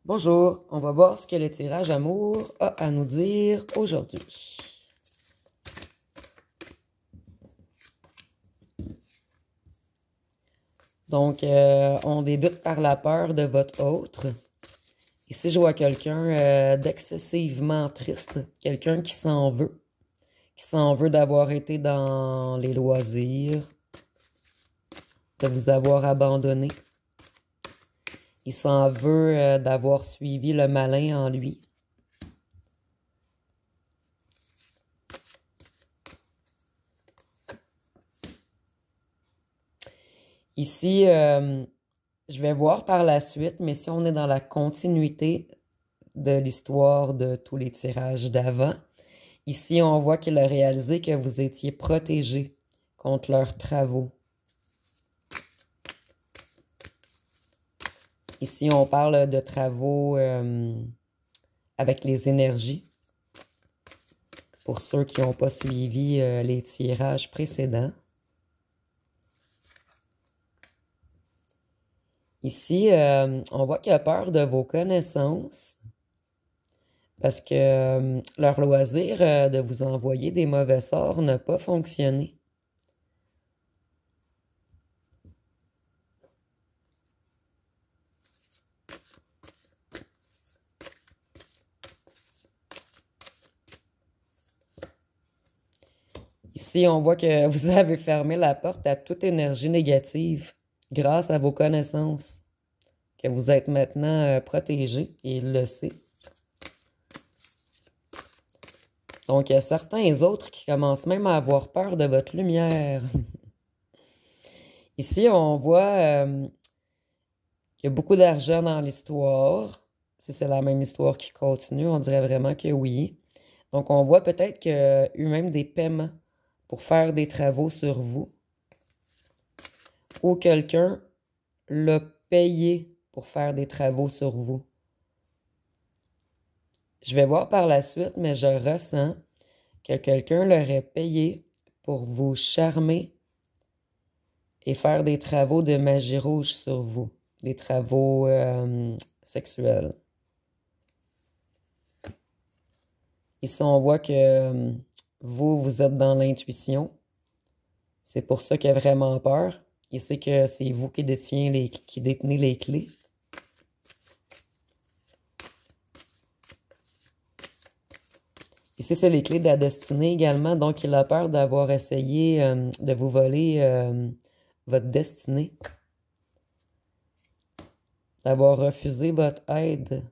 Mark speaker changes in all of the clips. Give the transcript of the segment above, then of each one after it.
Speaker 1: Bonjour, on va voir ce que le tirage amour a à nous dire aujourd'hui. Donc, on débute par la peur de votre autre. Ici, je vois quelqu'un d'excessivement triste, quelqu'un qui s'en veut d'avoir été dans les loisirs, de vous avoir abandonné. Il s'en veut d'avoir suivi le malin en lui. Ici, je vais voir par la suite, mais si on est dans la continuité de l'histoire de tous les tirages d'avant, ici, on voit qu'il a réalisé que vous étiez protégé contre leurs travaux. Ici, on parle de travaux avec les énergies. Pour ceux qui n'ont pas suivi les tirages précédents. Ici, on voit qu'il a peur de vos connaissances parce que leur loisir de vous envoyer des mauvais sorts n'a pas fonctionné. Ici, on voit que vous avez fermé la porte à toute énergie négative grâce à vos connaissances, que vous êtes maintenant protégé et il le sait. Donc, il y a certains autres qui commencent même à avoir peur de votre lumière. Ici, on voit qu'il y a beaucoup d'argent dans l'histoire. Si c'est la même histoire qui continue, on dirait vraiment que oui. Donc, on voit peut-être qu'il y a eu même des paiements pour faire des travaux sur vous. Ou quelqu'un l'a payé pour faire des travaux sur vous. Je vais voir par la suite, mais je ressens que quelqu'un l'aurait payé pour vous charmer et faire des travaux de magie rouge sur vous. Des travaux sexuels. Ici, on voit que vous êtes dans l'intuition. C'est pour ça qu'il a vraiment peur. Il sait que c'est vous qui détenez les clés. Ici, c'est les clés de la destinée également. Donc, il a peur d'avoir essayé de vous voler votre destinée. D'avoir refusé votre aide.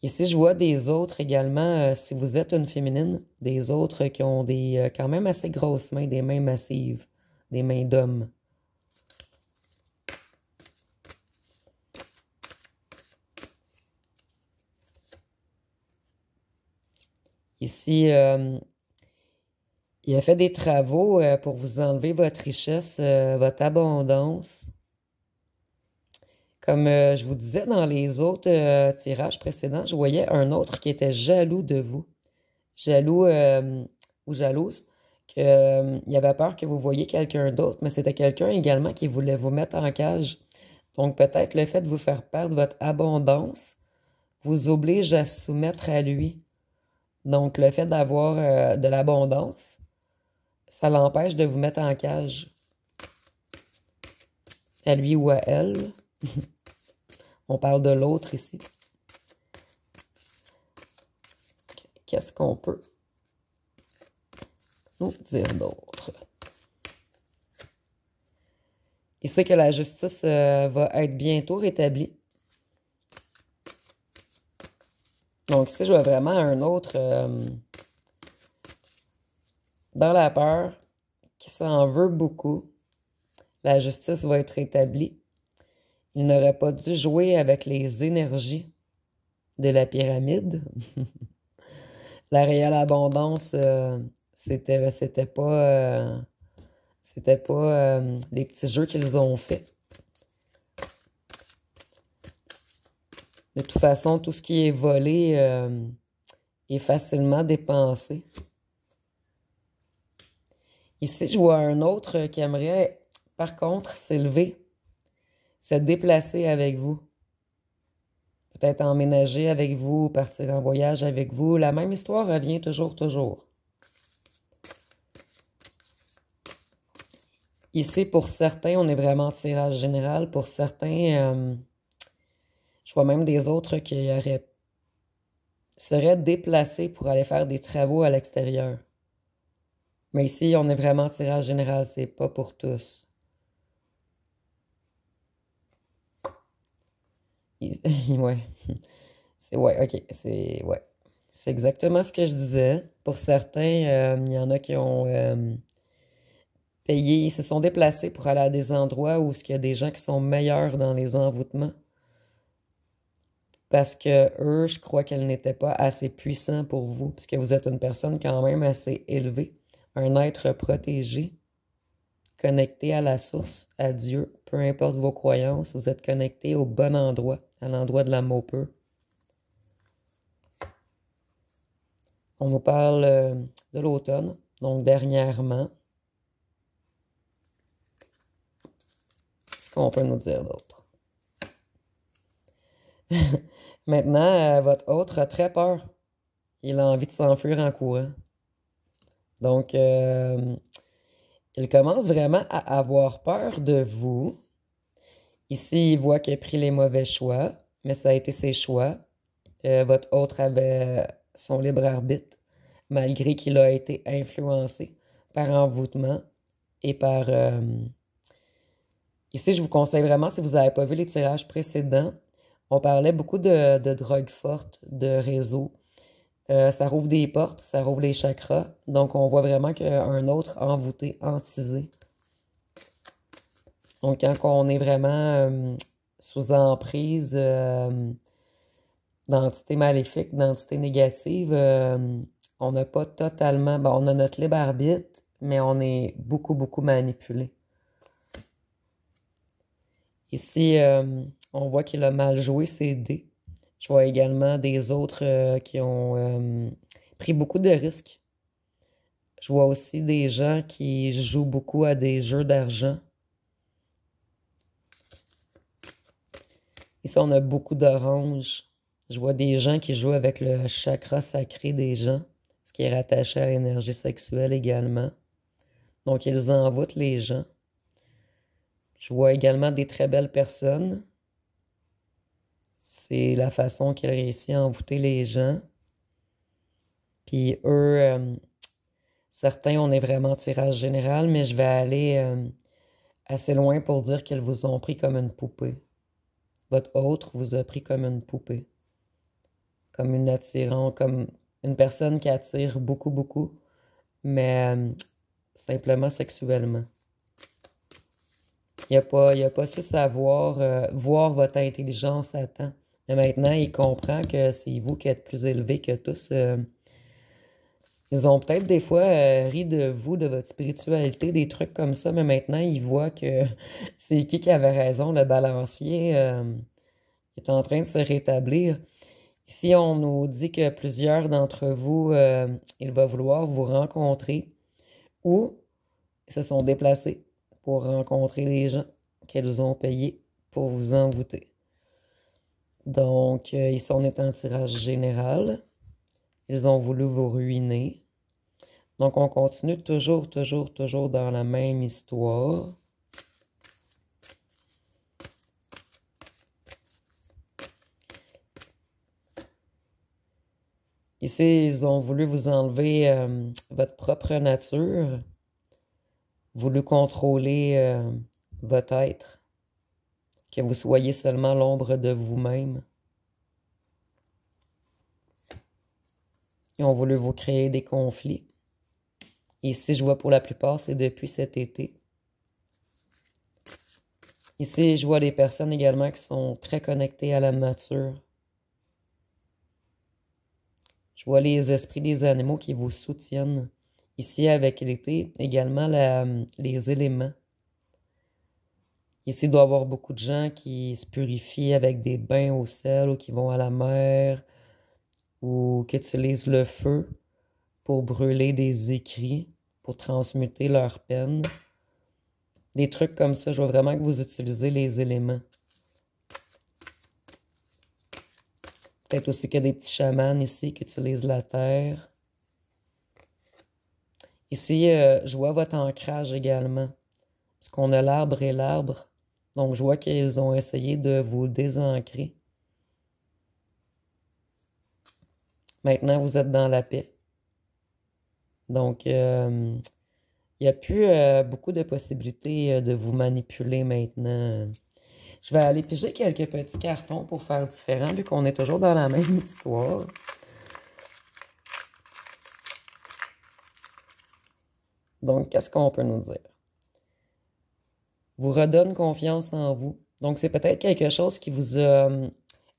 Speaker 1: Ici, je vois des autres également, si vous êtes une féminine, des autres qui ont des quand même assez grosses mains, des mains massives, des mains d'hommes. Ici, il a fait des travaux pour vous enlever votre richesse, votre abondance. Comme je vous disais dans les autres tirages précédents, je voyais un autre qui était jaloux de vous. Jaloux ou jalouse. Il avait peur que vous voyiez quelqu'un d'autre, mais c'était quelqu'un également qui voulait vous mettre en cage. Donc peut-être le fait de vous faire perdre votre abondance vous oblige à soumettre à lui. Donc le fait d'avoir de l'abondance, ça l'empêche de vous mettre en cage. À lui ou à elle. On parle de l'autre ici. Qu'est-ce qu'on peut nous dire d'autre? Il sait que la justice va être bientôt rétablie. Donc ici, je vois vraiment un autre dans la peur qui s'en veut beaucoup. La justice va être rétablie. Il n'aurait pas dû jouer avec les énergies de la pyramide. La réelle abondance, c'était pas les petits jeux qu'ils ont faits. De toute façon, tout ce qui est volé est facilement dépensé. Ici, je vois un autre qui aimerait, par contre, s'élever, se déplacer avec vous. peut-être emménager avec vous, partir en voyage avec vous. La même histoire revient toujours, toujours. Ici, pour certains, on est vraiment en tirage général. Pour certains, je vois même des autres qui seraient déplacés pour aller faire des travaux à l'extérieur. Mais ici, on est vraiment en tirage général, c'est pas pour tous. Ouais. Ouais, ok. Ouais. C'est exactement ce que je disais. Pour certains, il y en a qui ont payé, ils se sont déplacés pour aller à des endroits où il y a des gens qui sont meilleurs dans les envoûtements. Parce que eux, je crois qu'elles n'étaient pas assez puissants pour vous, puisque vous êtes une personne quand même assez élevée, un être protégé, connecté à la source, à Dieu, peu importe vos croyances, vous êtes connecté au bon endroit, à l'endroit de l'amour pur. On nous parle de l'automne, donc dernièrement. Qu'est-ce qu'on peut nous dire d'autre? Maintenant, votre autre a très peur. Il a envie de s'enfuir en courant. Donc, il commence vraiment à avoir peur de vous. Ici, il voit qu'il a pris les mauvais choix, mais ça a été ses choix. Votre autre avait son libre arbitre, malgré qu'il a été influencé par envoûtement et par... Ici, je vous conseille vraiment, si vous n'avez pas vu les tirages précédents, on parlait beaucoup de drogues fortes, de réseaux. Ça rouvre des portes, ça rouvre les chakras. Donc, on voit vraiment qu'un autre envoûté, entisé. Donc, quand on est vraiment sous emprise d'entités maléfiques, d'entités négatives, on n'a pas totalement... Bon, on a notre libre arbitre, mais on est beaucoup, beaucoup manipulé. Ici, on voit qu'il a mal joué ses dés. Je vois également des autres qui ont pris beaucoup de risques. Je vois aussi des gens qui jouent beaucoup à des jeux d'argent. Ici, on a beaucoup d'oranges. Je vois des gens qui jouent avec le chakra sacré des gens, ce qui est rattaché à l'énergie sexuelle également. Donc, ils envoûtent les gens. Je vois également des très belles personnes. C'est la façon qu'elle réussit à envoûter les gens. Puis eux, certains, on est vraiment en tirage général, mais je vais aller assez loin pour dire qu'elles vous ont pris comme une poupée. Votre autre vous a pris comme une poupée. Comme une attirante, comme une personne qui attire beaucoup, beaucoup, mais simplement sexuellement. Il n'a pas su savoir voir votre intelligence à temps. Mais maintenant, il comprend que c'est vous qui êtes plus élevé que tous. Ils ont peut-être des fois ri de vous, de votre spiritualité, des trucs comme ça, mais maintenant, ils voient que c'est qui avait raison, le balancier est en train de se rétablir. Ici, on nous dit que plusieurs d'entre vous, il va vouloir vous rencontrer ou ils se sont déplacés pour rencontrer les gens qu'elles ont payés pour vous envoûter. Donc, ici, on est en tirage général. Ils ont voulu vous ruiner. Donc, on continue toujours, toujours, toujours dans la même histoire. Ici, ils ont voulu vous enlever votre propre nature, voulu contrôler votre être, que vous soyez seulement l'ombre de vous-même. Ils ont voulu vous créer des conflits. Ici, je vois pour la plupart, c'est depuis cet été. Ici, je vois des personnes également qui sont très connectées à la nature. Je vois les esprits des animaux qui vous soutiennent. Ici, avec l'été, également les éléments. Ici, il doit y avoir beaucoup de gens qui se purifient avec des bains au sel ou qui vont à la mer ou qui utilisent le feu pour brûler des écrits, pour transmuter leur peine. Des trucs comme ça, je vois vraiment que vous utilisez les éléments. Peut-être aussi qu'il y a des petits chamans ici qui utilisent la terre. Ici, je vois votre ancrage également. Parce qu'on a l'arbre et l'arbre. Donc, je vois qu'ils ont essayé de vous désancrer. Maintenant, vous êtes dans la paix. Donc, il n'y a plus beaucoup de possibilités de vous manipuler maintenant. Je vais aller piger quelques petits cartons pour faire différent, vu qu'on est toujours dans la même histoire. Donc, qu'est-ce qu'on peut nous dire? Vous redonne confiance en vous. Donc, c'est peut-être quelque chose qui vous a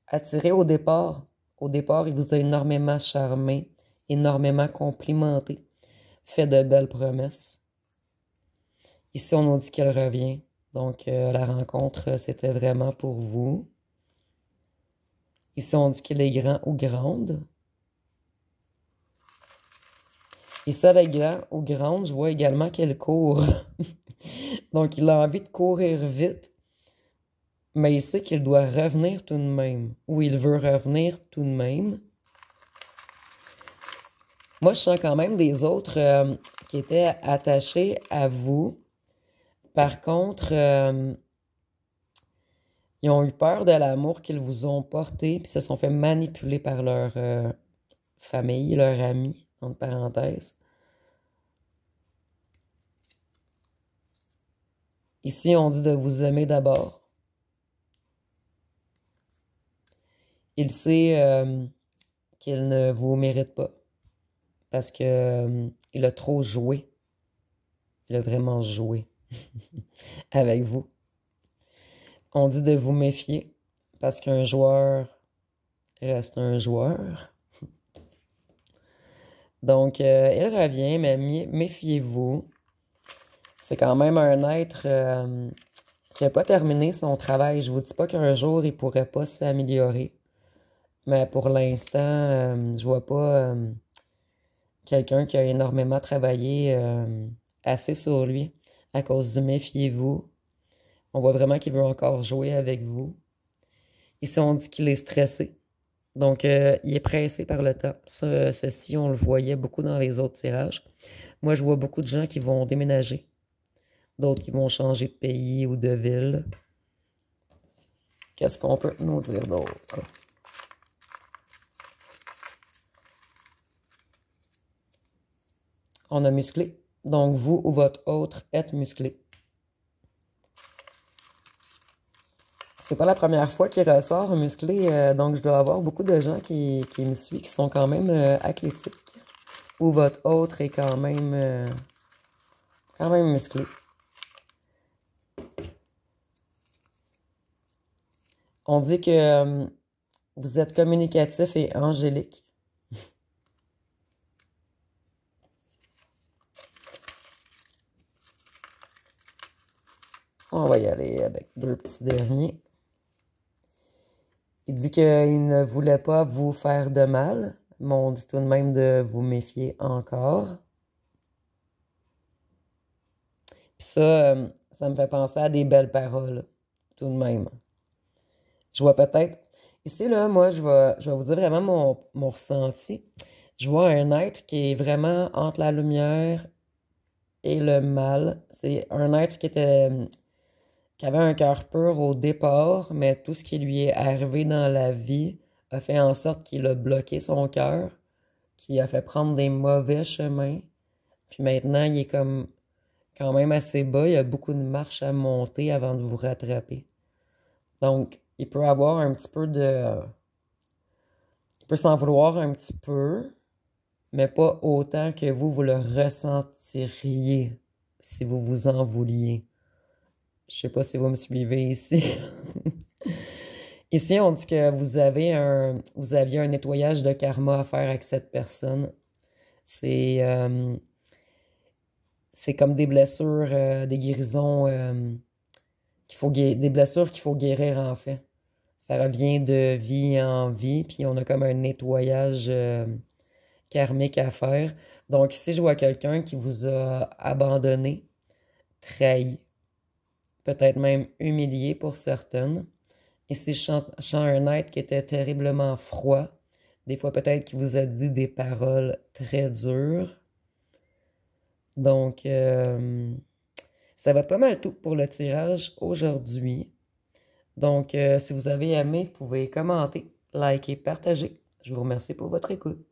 Speaker 1: attiré au départ. Au départ, il vous a énormément charmé, énormément complimenté, fait de belles promesses. Ici, on nous dit qu'elle revient. Donc, la rencontre, c'était vraiment pour vous. Ici, on dit qu'il est grand ou grande. Ici, avec grand ou grande, je vois également qu'elle court. Donc, il a envie de courir vite, mais il sait qu'il doit revenir tout de même. Ou il veut revenir tout de même. Moi, je sens quand même des autres qui étaient attachés à vous. Par contre, ils ont eu peur de l'amour qu'ils vous ont porté, puis se sont fait manipuler par leur famille, leur amis, entre parenthèses. Ici, on dit de vous aimer d'abord. Il sait qu'il ne vous mérite pas parce que il a trop joué. Il a vraiment joué avec vous. On dit de vous méfier parce qu'un joueur reste un joueur. Donc, il revient, mais méfiez-vous. C'est quand même un être qui n'a pas terminé son travail. Je ne vous dis pas qu'un jour, il ne pourrait pas s'améliorer. Mais pour l'instant, je vois pas quelqu'un qui a énormément travaillé assez sur lui à cause du méfiez-vous. On voit vraiment qu'il veut encore jouer avec vous. Ici, on dit qu'il est stressé. Donc, il est pressé par le temps. Ceci, on le voyait beaucoup dans les autres tirages. Moi, je vois beaucoup de gens qui vont déménager. D'autres qui vont changer de pays ou de ville. Qu'est-ce qu'on peut nous dire d'autre? On a musclé. Donc, vous ou votre autre êtes musclé. C'est pas la première fois qu'il ressort musclé, donc je dois avoir beaucoup de gens qui me suivent, qui sont quand même athlétiques. Ou votre autre est quand même musclé. On dit que vous êtes communicatif et angélique. On va y aller avec deux petits derniers. Il dit qu'il ne voulait pas vous faire de mal, mais on dit tout de même de vous méfier encore. Puis ça me fait penser à des belles paroles, tout de même. Je vois peut-être... Ici, là, moi, je vais vous dire vraiment mon ressenti. Je vois un être qui est vraiment entre la lumière et le mal. C'est un être qui avait un cœur pur au départ, mais tout ce qui lui est arrivé dans la vie a fait en sorte qu'il a bloqué son cœur, qu'il a fait prendre des mauvais chemins. Puis maintenant, il est comme quand même assez bas. Il y a beaucoup de marches à monter avant de vous rattraper. Donc, il peut avoir un petit peu de... Il peut s'en vouloir un petit peu, mais pas autant que vous le ressentiriez si vous vous en vouliez. Je sais pas si vous me suivez ici. Ici, on dit que vous aviez un nettoyage de karma à faire avec cette personne. C'est comme des blessures, des guérisons, des blessures qu'il faut guérir en fait. Ça revient de vie en vie, puis on a comme un nettoyage karmique à faire. Donc ici, je vois quelqu'un qui vous a abandonné, trahi, peut-être même humilié pour certaines. Ici, je sens un être qui était terriblement froid. Des fois, peut-être qu'il vous a dit des paroles très dures. Donc, ça va être pas mal tout pour le tirage aujourd'hui. Donc, si vous avez aimé, vous pouvez commenter, liker, partager. Je vous remercie pour votre écoute.